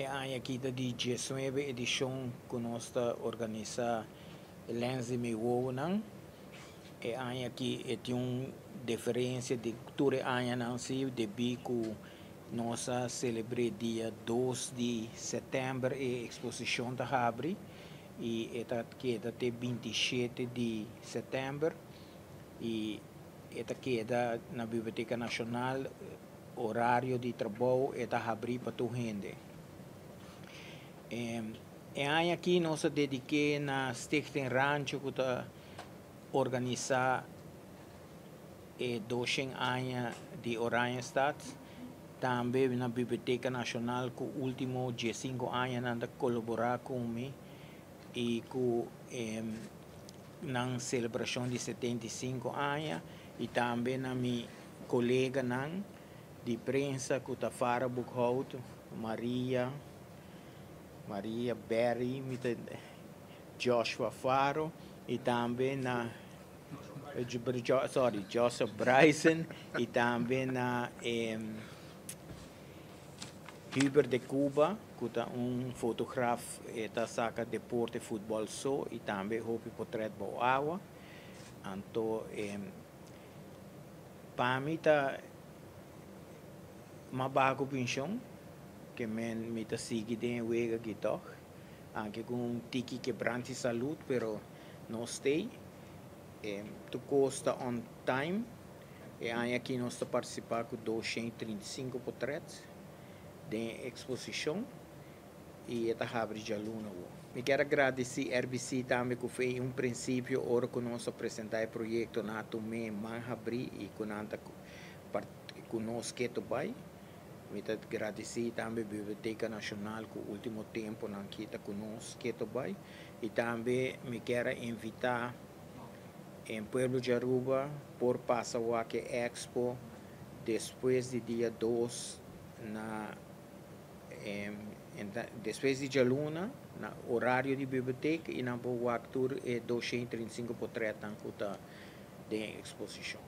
aqui da 19 edição que nós está organizar Lenzi me não aqui tem uma diferença de toda ano não se de bico nós celebramos dia 2 de setembro a exposição da abre e eta queda até 27 de setembro e eta queda na Biblioteca Nacional horário de trabalho eta abrir para tu gente. Aqui nós dediquei na Stichting Rancho que está organizar 200 anos de Oranjestad. Também na Biblioteca Nacional que o último 15 anos anda colaborar comigo e com na celebração de 75 anos e também na minha colega de prensa que está fora Boekhout, Maria Berry, Joshua Faro e também na Joseph Bryson e também na Huber de Cuba, que é fotógrafo que saca deporte futebol só e também hobby portrait boa água. Então, para mim tá uma bago pensão que me tá sigue de wega que toch, anche com um tiki quebrante saúde, pero não stay. Tu costa on time e aqui nós está participar com 235 portraits de exposição e esta abre de aluno. Me quero agradecer a RBC também que foi princípio hora que nós apresentar o projeto na Tomé Manhabri e que nós que vai. Me quero agradecer também a Biblioteca Nacional que o último tempo não quita conosco que vai e também me quero invitar em Pueblo de Aruba por passar o Expo depois do dia 2 depois de Jaluna, na horário de biblioteca e na boa altura é 235 portretos de exposição.